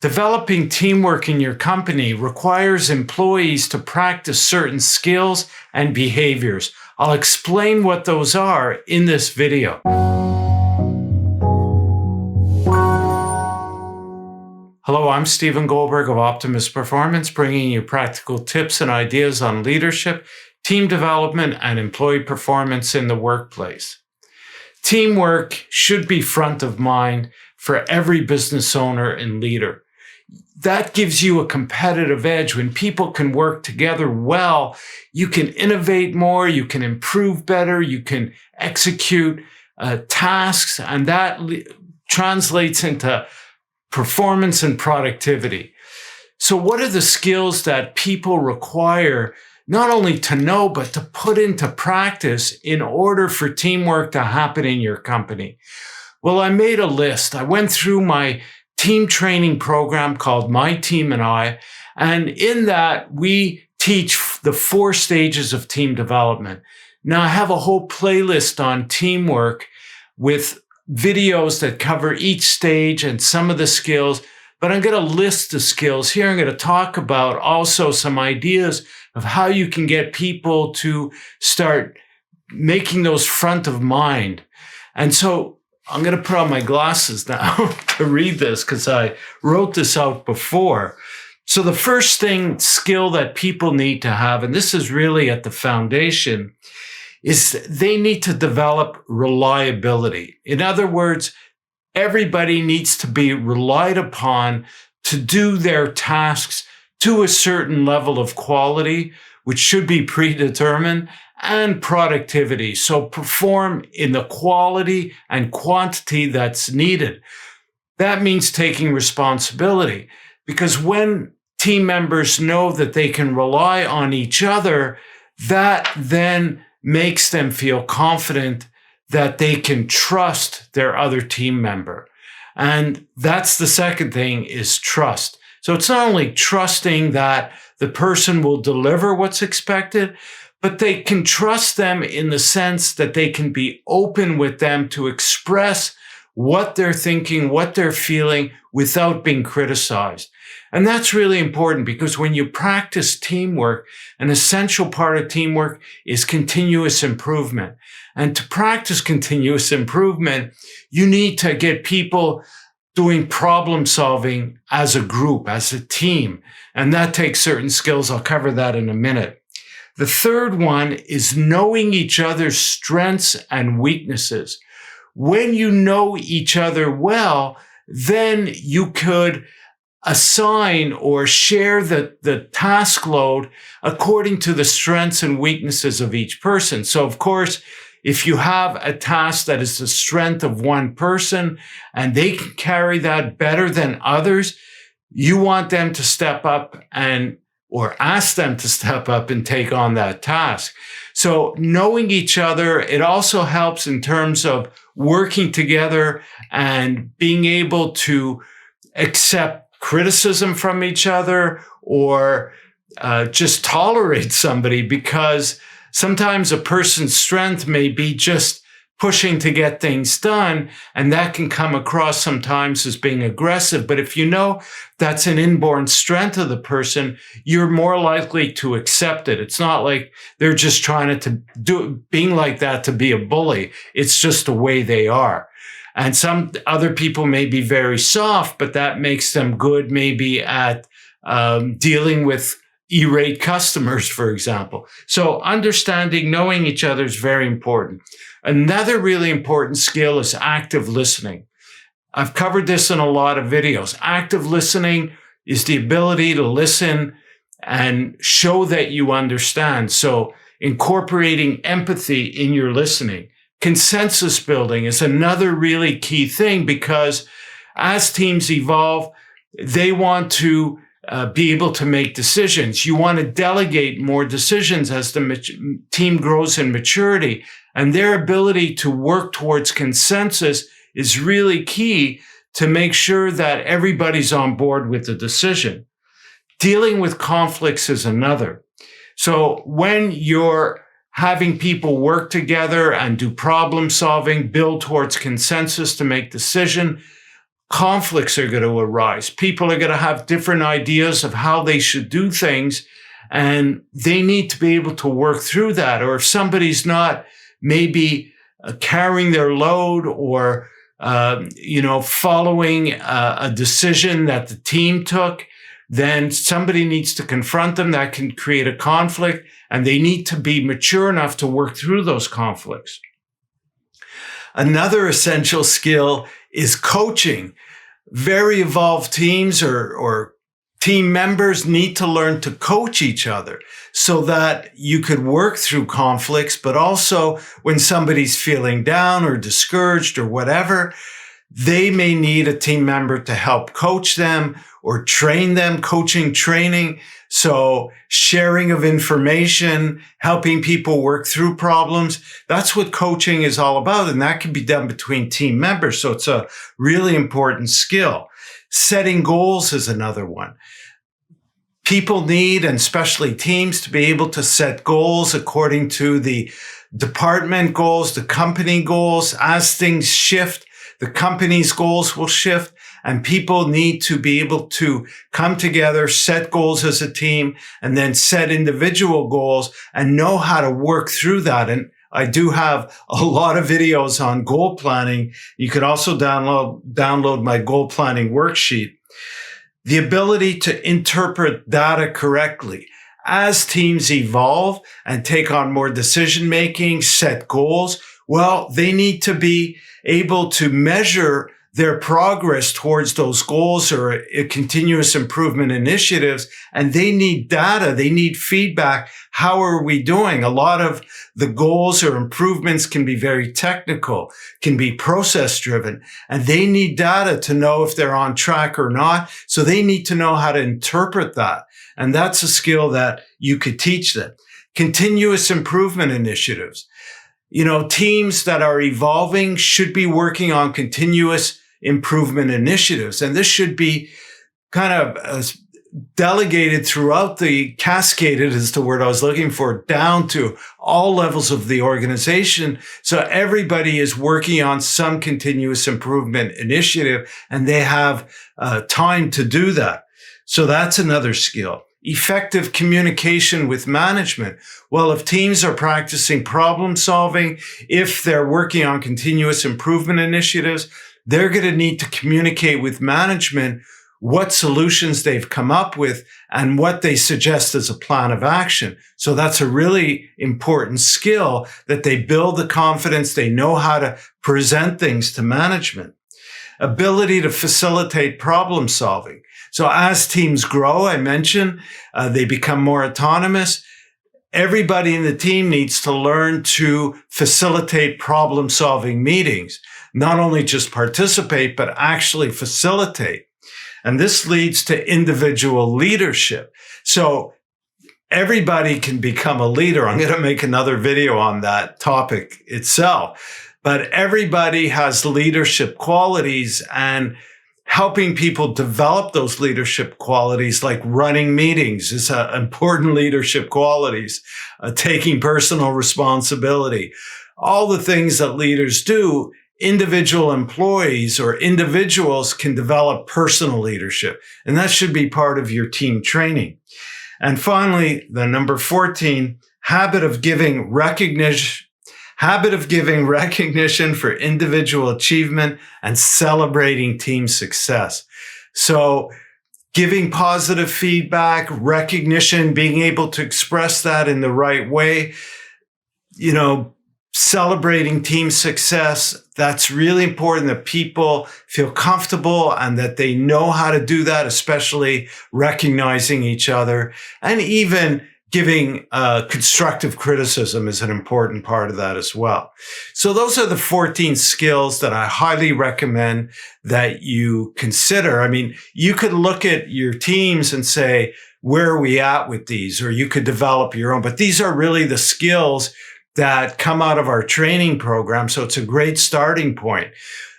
Developing teamwork in your company requires employees to practice certain skills and behaviors. I'll explain what those are in this video. Hello, I'm Stephen Goldberg of Optimus Performance, bringing you practical tips and ideas on leadership, team development, and employee performance in the workplace. Teamwork should be front of mind for every business owner and leader. That gives you a competitive edge. When people can work together well, you can innovate more, you can improve better, you can execute tasks, and that translates into performance and productivity. So what are the skills that people require not only to know, but to put into practice in order for teamwork to happen in your company? Well, I made a list. I went through my team training program called My Team and I, and in that we teach the 4 stages of team development. Now I have a whole playlist on teamwork with videos that cover each stage and some of the skills, but I'm going to list the skills here. I'm going to talk about also some ideas of how you can get people to start making those front of mind. And so I'm going to put on my glasses now to read this because I wrote this out before. So the first skill that people need to have, and this is really at the foundation, is they need to develop reliability. In other words, everybody needs to be relied upon to do their tasks to a certain level of quality, which should be predetermined, and productivity. So perform in the quality and quantity that's needed. That means taking responsibility, because when team members know that they can rely on each other, that then makes them feel confident that they can trust their other team member. And that's the second thing, is trust. So it's not only trusting that the person will deliver what's expected, but they can trust them in the sense that they can be open with them to express what they're thinking, what they're feeling, without being criticized. And that's really important, because when you practice teamwork, an essential part of teamwork is continuous improvement. And to practice continuous improvement, you need to get people doing problem solving as a group, as a team. And that takes certain skills. I'll cover that in a minute. The third one is knowing each other's strengths and weaknesses. When you know each other well, then you could assign or share the task load according to the strengths and weaknesses of each person. So of course, if you have a task that is the strength of one person and they can carry that better than others, you want them to step up or ask them to step up and take on that task. So knowing each other, it also helps in terms of working together and being able to accept criticism from each other, or just tolerate somebody, because sometimes a person's strength may be just pushing to get things done, and that can come across sometimes as being aggressive. But if you know that's an inborn strength of the person, you're more likely to accept it. It's not like they're just trying being like that to be a bully. It's just the way they are. And some other people may be very soft, but that makes them good maybe at dealing with irate customers, for example. So understanding, knowing each other is very important. Another really important skill is active listening. I've covered this in a lot of videos. Active listening is the ability to listen and show that you understand. So incorporating empathy in your listening. Consensus building is another really key thing, because as teams evolve, they want to be able to make decisions. You want to delegate more decisions as the team grows in maturity. And their ability to work towards consensus is really key to make sure that everybody's on board with the decision. Dealing with conflicts is another. So when you're having people work together and do problem solving, build towards consensus to make decision, conflicts are going to arise. People are going to have different ideas of how they should do things, and they need to be able to work through that. Or if somebody's not maybe carrying their load or following a decision that the team took, then somebody needs to confront them. That can create a conflict, and they need to be mature enough to work through those conflicts. Another essential skill is coaching. Very evolved teams or team members need to learn to coach each other so that you could work through conflicts, but also when somebody's feeling down or discouraged or whatever, they may need a team member to help coach them or train them, coaching, training. So sharing of information, helping people work through problems, that's what coaching is all about. And that can be done between team members. So it's a really important skill. Setting goals is another one. People need, and especially teams, to be able to set goals according to the department goals, the company goals. As things shift, the company's goals will shift, and people need to be able to come together, set goals as a team, and then set individual goals and know how to work through that. And I do have a lot of videos on goal planning. You could also download my goal planning worksheet. The ability to interpret data correctly. As teams evolve and take on more decision making, set goals, well, they need to be able to measure their progress towards those goals or continuous improvement initiatives. And they need data. They need feedback. How are we doing? A lot of the goals or improvements can be very technical, can be process driven, and they need data to know if they're on track or not. So they need to know how to interpret that. And that's a skill that you could teach them. Continuous improvement initiatives. Teams that are evolving should be working on continuous improvement initiatives. And this should be kind of delegated throughout cascaded is the word I was looking for, down to all levels of the organization. So everybody is working on some continuous improvement initiative, and they have time to do that. So that's another skill. Effective communication with management. Well, if teams are practicing problem solving, if they're working on continuous improvement initiatives, they're going to need to communicate with management what solutions they've come up with and what they suggest as a plan of action. So that's a really important skill that they build the confidence. They know how to present things to management. Ability to facilitate problem solving. So as teams grow, I mentioned, they become more autonomous. Everybody in the team needs to learn to facilitate problem-solving meetings. Not only just participate, but actually facilitate. And this leads to individual leadership. So everybody can become a leader. I'm going to make another video on that topic itself. But everybody has leadership qualities, and helping people develop those leadership qualities, like running meetings, is important leadership qualities, taking personal responsibility, all the things that leaders do. Individual employees or individuals can develop personal leadership, and that should be part of your team training. And finally, the number 14, habit of giving recognition for individual achievement and celebrating team success. So giving positive feedback, recognition, being able to express that in the right way, celebrating team success, that's really important that people feel comfortable and that they know how to do that, especially recognizing each other, and even giving constructive criticism is an important part of that as well. So those are the 14 skills that I highly recommend that you consider. I mean, you could look at your teams and say, where are we at with these? Or you could develop your own, but these are really the skills that come out of our training program. So it's a great starting point.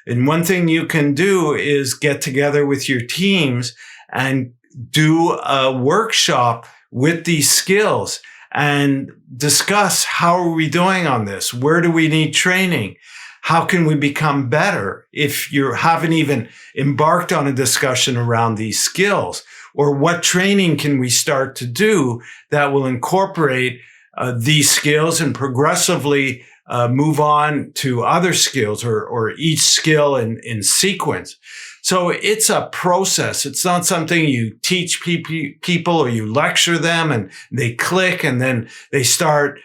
And one thing you can do is get together with your teams and do a workshop with these skills and discuss, how are we doing on this? Where do we need training? how can we become better if you haven't even embarked on a discussion around these skills? Or what training can we start to do that will incorporate these skills and progressively move on to other skills or each skill in sequence? So it's a process. It's not something you teach people or you lecture them and they click and then they start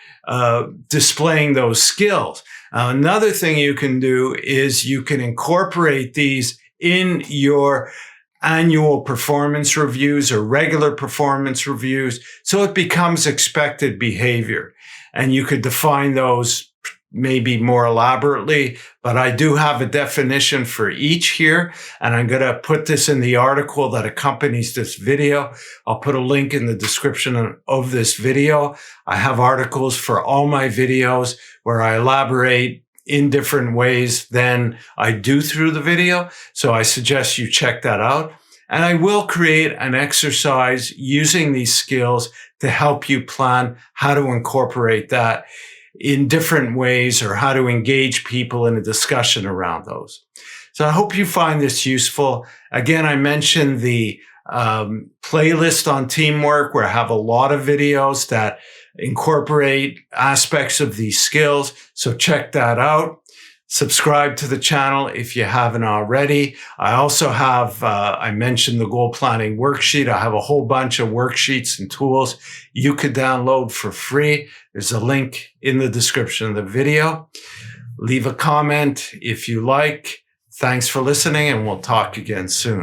displaying those skills. Another thing you can do is you can incorporate these in your annual performance reviews or regular performance reviews, so it becomes expected behavior. And you could define those maybe more elaborately, but I do have a definition for each here, and I'm going to put this in the article that accompanies this video. I'll put a link in the description of this video. I have articles for all my videos where I elaborate in different ways than I do through the video. So I suggest you check that out. And I will create an exercise using these skills to help you plan how to incorporate that in different ways or how to engage people in a discussion around those. So I hope you find this useful. Again, I mentioned the playlist on teamwork where I have a lot of videos that incorporate aspects of these skills. So check that out. Subscribe to the channel if you haven't already. I also have, I mentioned the goal planning worksheet. I have a whole bunch of worksheets and tools you could download for free. There's a link in the description of the video. Leave a comment if you like. Thanks for listening, and we'll talk again soon.